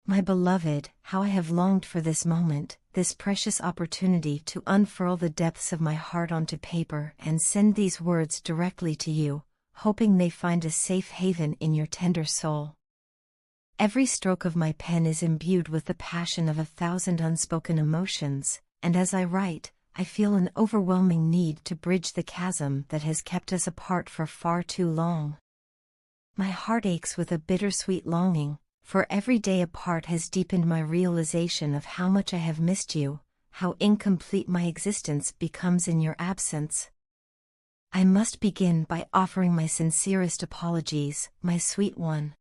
My beloved, how I have longed for this moment, this precious opportunity to unfurl the depths of my heart onto paper and send these words directly to you, hoping they find a safe haven in your tender soul. Every stroke of my pen is imbued with the passion of 1,000 unspoken emotions, and as I write, I feel an overwhelming need to bridge the chasm that has kept us apart for far too long. My heart aches with a bittersweet longing, for every day apart has deepened my realization of how much I have missed you, how incomplete my existence becomes in your absence. I must begin by offering my sincerest apologies, my sweet one.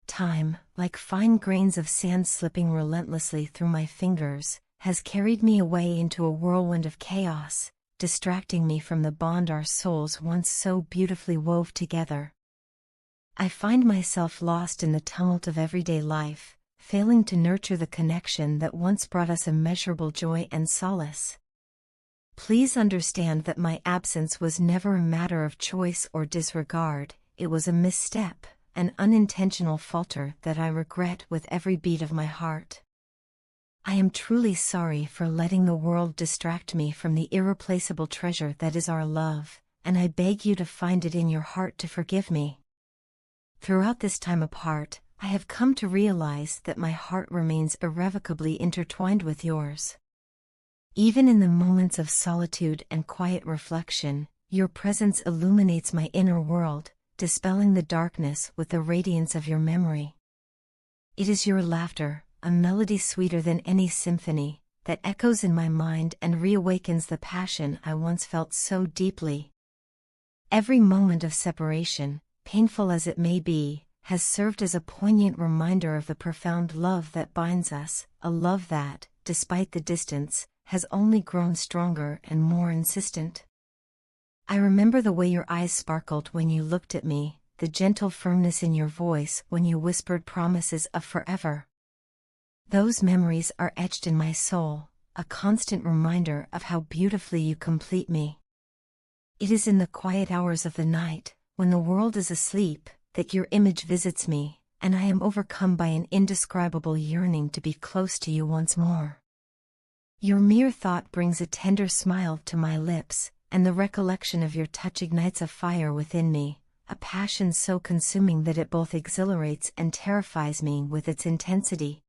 Time, like fine grains of sand slipping relentlessly through my fingers, has carried me away into a whirlwind of chaos, distracting me from the bond our souls once so beautifully wove together. I find myself lost in the tumult of everyday life, failing to nurture the connection that once brought us immeasurable joy and solace. Please understand that my absence was never a matter of choice or disregard, it was a misstep, an unintentional falter that I regret with every beat of my heart. I am truly sorry for letting the world distract me from the irreplaceable treasure that is our love, and I beg you to find it in your heart to forgive me. Throughout this time apart, I have come to realize that my heart remains irrevocably intertwined with yours. Even in the moments of solitude and quiet reflection, your presence illuminates my inner world, dispelling the darkness with the radiance of your memory. It is your laughter, a melody sweeter than any symphony, that echoes in my mind and reawakens the passion I once felt so deeply. Every moment of separation, painful as it may be, has served as a poignant reminder of the profound love that binds us, a love that, despite the distance, has only grown stronger and more insistent. I remember the way your eyes sparkled when you looked at me, the gentle firmness in your voice when you whispered promises of forever. Those memories are etched in my soul, a constant reminder of how beautifully you complete me. It is in the quiet hours of the night, when the world is asleep, that your image visits me, and I am overcome by an indescribable yearning to be close to you once more. Your mere thought brings a tender smile to my lips, and the recollection of your touch ignites a fire within me, a passion so consuming that it both exhilarates and terrifies me with its intensity.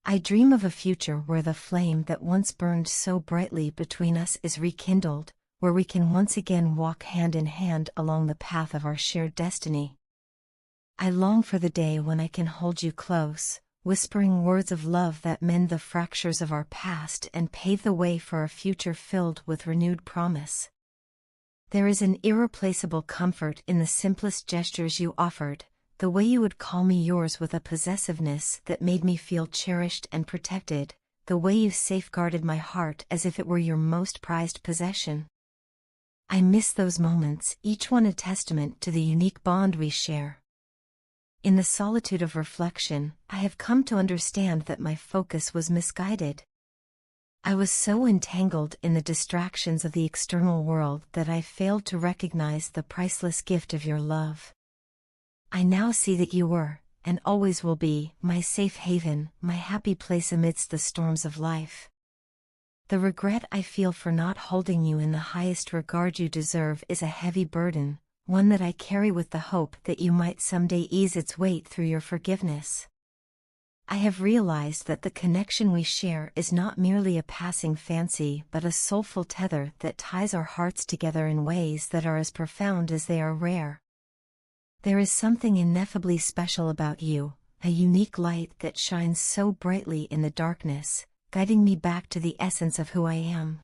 I dream of a future where the flame that once burned so brightly between us is rekindled, where we can once again walk hand in hand along the path of our shared destiny. I long for the day when I can hold you close, whispering words of love that mend the fractures of our past and pave the way for a future filled with renewed promise. There is an irreplaceable comfort in the simplest gestures you offered, the way you would call me yours with a possessiveness that made me feel cherished and protected, the way you safeguarded my heart as if it were your most prized possession. I miss those moments, each one a testament to the unique bond we share. In the solitude of reflection, I have come to understand that my focus was misguided. I was so entangled in the distractions of the external world that I failed to recognize the priceless gift of your love. I now see that you were, and always will be, my safe haven, my happy place amidst the storms of life. The regret I feel for not holding you in the highest regard you deserve is a heavy burden, one that I carry with the hope that you might someday ease its weight through your forgiveness. I have realized that the connection we share is not merely a passing fancy but a soulful tether that ties our hearts together in ways that are as profound as they are rare. There is something ineffably special about you, a unique light that shines so brightly in the darkness, guiding me back to the essence of who I am.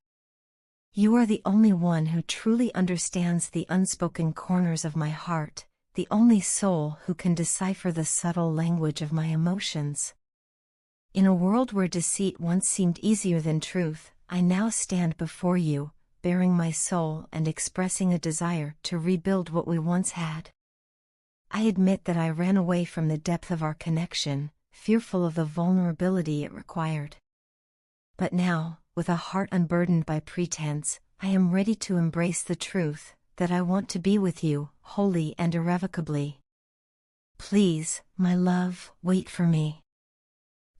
You are the only one who truly understands the unspoken corners of my heart, the only soul who can decipher the subtle language of my emotions. In a world where deceit once seemed easier than truth, I now stand before you, bearing my soul and expressing a desire to rebuild what we once had. I admit that I ran away from the depth of our connection, fearful of the vulnerability it required. But now, with a heart unburdened by pretense, I am ready to embrace the truth, that I want to be with you, wholly and irrevocably. Please, my love, wait for me.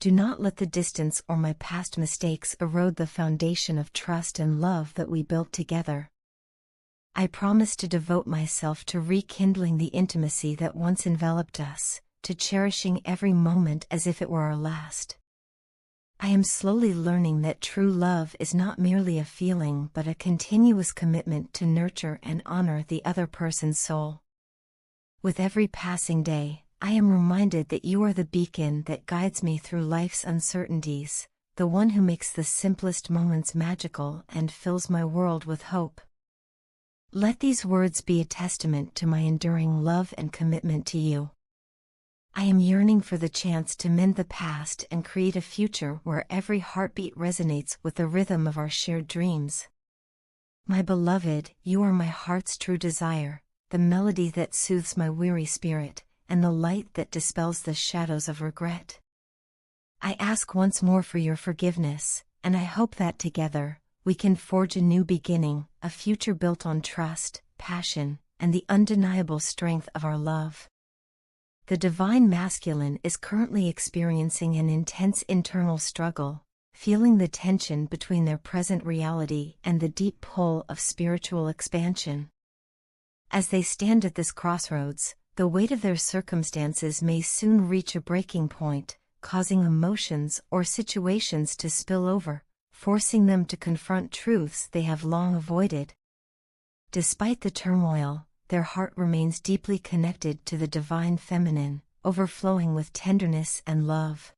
Do not let the distance or my past mistakes erode the foundation of trust and love that we built together. I promise to devote myself to rekindling the intimacy that once enveloped us, to cherishing every moment as if it were our last. I am slowly learning that true love is not merely a feeling but a continuous commitment to nurture and honor the other person's soul. With every passing day, I am reminded that you are the beacon that guides me through life's uncertainties, the one who makes the simplest moments magical and fills my world with hope. Let these words be a testament to my enduring love and commitment to you. I am yearning for the chance to mend the past and create a future where every heartbeat resonates with the rhythm of our shared dreams. My beloved, you are my heart's true desire, the melody that soothes my weary spirit, and the light that dispels the shadows of regret. I ask once more for your forgiveness, and I hope that together, we can forge a new beginning, a future built on trust, passion, and the undeniable strength of our love. The divine masculine is currently experiencing an intense internal struggle, feeling the tension between their present reality and the deep pull of spiritual expansion. As they stand at this crossroads, the weight of their circumstances may soon reach a breaking point, causing emotions or situations to spill over, forcing them to confront truths they have long avoided. Despite the turmoil, their heart remains deeply connected to the divine feminine, overflowing with tenderness and love.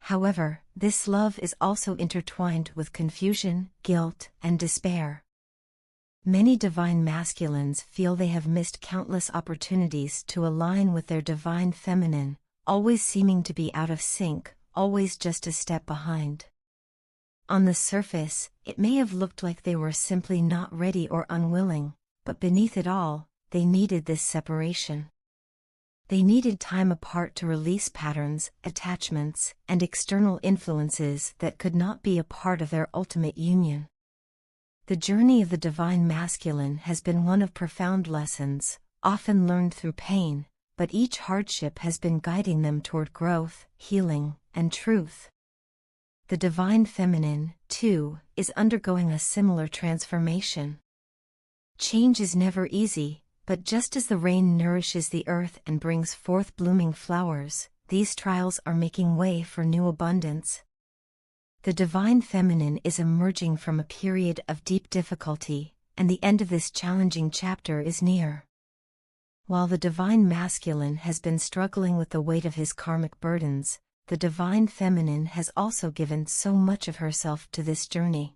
However, this love is also intertwined with confusion, guilt, and despair. Many divine masculines feel they have missed countless opportunities to align with their divine feminine, always seeming to be out of sync, always just a step behind. On the surface, it may have looked like they were simply not ready or unwilling, but beneath it all, they needed this separation. They needed time apart to release patterns, attachments, and external influences that could not be a part of their ultimate union. The journey of the divine masculine has been one of profound lessons, often learned through pain, but each hardship has been guiding them toward growth, healing, and truth. The divine feminine, too, is undergoing a similar transformation. Change is never easy, but just as the rain nourishes the earth and brings forth blooming flowers, these trials are making way for new abundance. The divine feminine is emerging from a period of deep difficulty, and the end of this challenging chapter is near. While the divine masculine has been struggling with the weight of his karmic burdens, the divine feminine has also given so much of herself to this journey.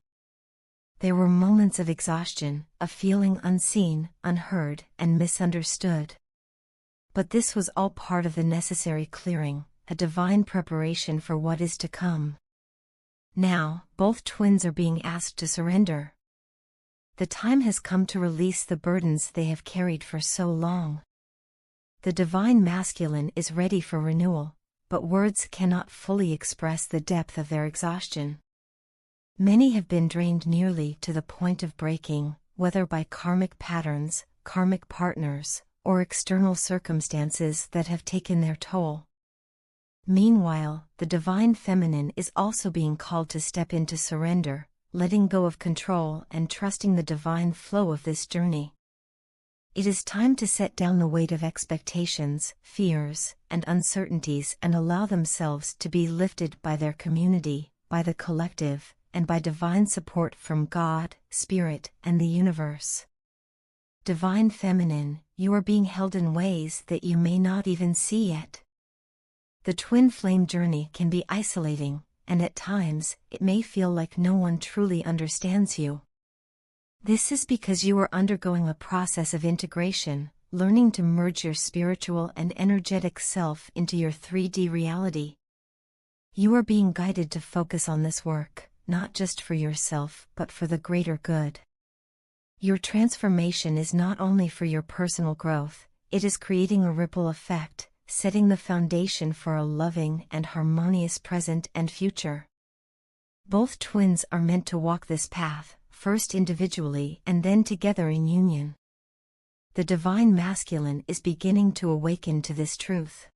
There were moments of exhaustion, of feeling unseen, unheard, and misunderstood. But this was all part of the necessary clearing, a divine preparation for what is to come. Now, both twins are being asked to surrender. The time has come to release the burdens they have carried for so long. The divine masculine is ready for renewal, but words cannot fully express the depth of their exhaustion. Many have been drained nearly to the point of breaking, whether by karmic patterns, karmic partners, or external circumstances that have taken their toll. Meanwhile, the divine feminine is also being called to step into surrender, letting go of control and trusting the divine flow of this journey. It is time to set down the weight of expectations, fears, and uncertainties and allow themselves to be lifted by their community, by the collective, and by divine support from God, Spirit, and the universe. Divine feminine, you are being held in ways that you may not even see yet. The twin flame journey can be isolating, and at times, it may feel like no one truly understands you. This is because you are undergoing a process of integration, learning to merge your spiritual and energetic self into your 3D reality. You are being guided to focus on this work, not just for yourself but for the greater good. Your transformation is not only for your personal growth, it is creating a ripple effect, setting the foundation for a loving and harmonious present and future. Both twins are meant to walk this path, first individually and then together in union. The divine masculine is beginning to awaken to this truth.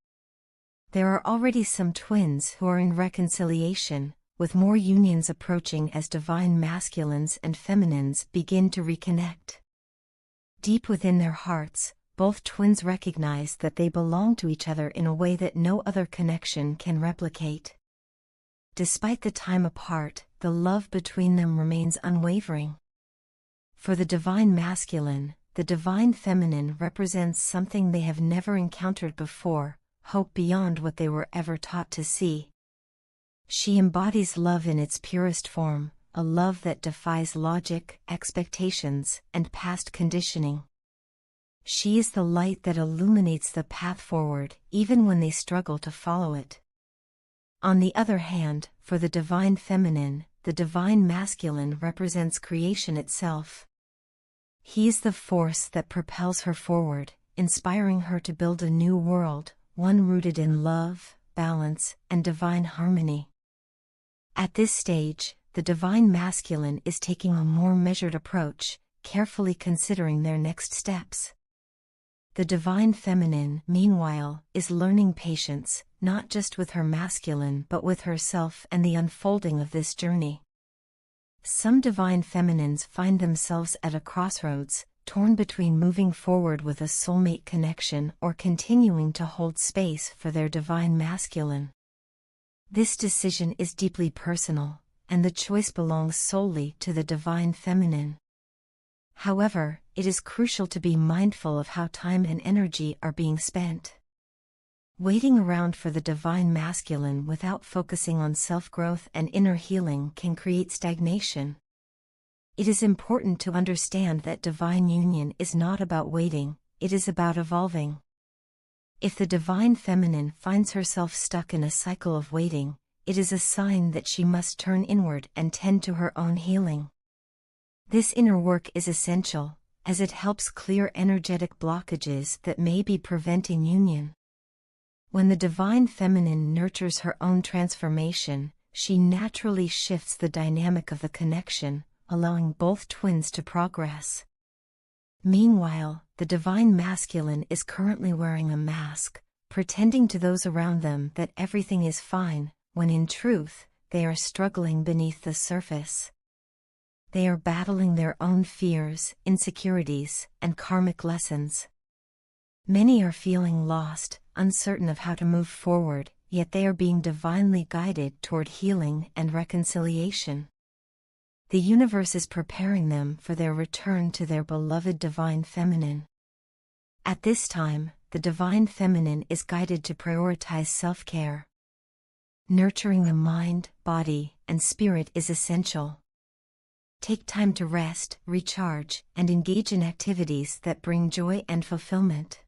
There are already some twins who are in reconciliation, with more unions approaching as divine masculines and feminines begin to reconnect. Deep within their hearts, both twins recognize that they belong to each other in a way that no other connection can replicate. Despite the time apart, the love between them remains unwavering. For the divine masculine, the divine feminine represents something they have never encountered before, hope beyond what they were ever taught to see. She embodies love in its purest form, a love that defies logic, expectations, and past conditioning. She is the light that illuminates the path forward, even when they struggle to follow it. On the other hand, for the divine feminine, the divine masculine represents creation itself. He is the force that propels her forward, inspiring her to build a new world, one rooted in love, balance, and divine harmony. At this stage, the divine masculine is taking a more measured approach, carefully considering their next steps. The divine feminine, meanwhile, is learning patience, not just with her masculine but with herself and the unfolding of this journey. Some divine feminines find themselves at a crossroads, torn between moving forward with a soulmate connection or continuing to hold space for their divine masculine. This decision is deeply personal, and the choice belongs solely to the divine feminine. However, it is crucial to be mindful of how time and energy are being spent. Waiting around for the divine masculine without focusing on self-growth and inner healing can create stagnation. It is important to understand that divine union is not about waiting, it is about evolving. If the divine feminine finds herself stuck in a cycle of waiting, it is a sign that she must turn inward and tend to her own healing. This inner work is essential, as it helps clear energetic blockages that may be preventing union. When the divine feminine nurtures her own transformation, she naturally shifts the dynamic of the connection, allowing both twins to progress. Meanwhile, the divine masculine is currently wearing a mask, pretending to those around them that everything is fine, when in truth, they are struggling beneath the surface. They are battling their own fears, insecurities, and karmic lessons. Many are feeling lost, uncertain of how to move forward, yet they are being divinely guided toward healing and reconciliation. The universe is preparing them for their return to their beloved divine feminine. At this time, the divine feminine is guided to prioritize self-care. Nurturing the mind, body, and spirit is essential. Take time to rest, recharge, and engage in activities that bring joy and fulfillment.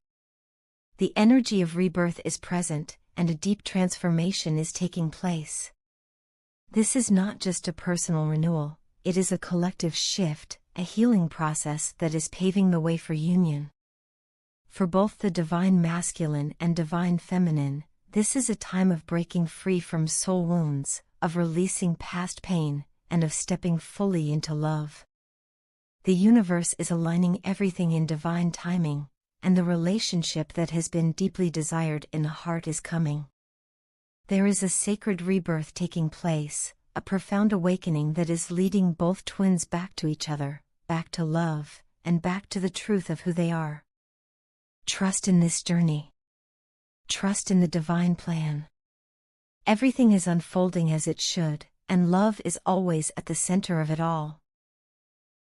The energy of rebirth is present, and a deep transformation is taking place. This is not just a personal renewal, it is a collective shift, a healing process that is paving the way for union. For both the divine masculine and divine feminine, this is a time of breaking free from soul wounds, of releasing past pain, and of stepping fully into love. The universe is aligning everything in divine timing, and the relationship that has been deeply desired in the heart is coming. There is a sacred rebirth taking place, a profound awakening that is leading both twins back to each other, back to love, and back to the truth of who they are. Trust in this journey. Trust in the divine plan. Everything is unfolding as it should, and love is always at the center of it all.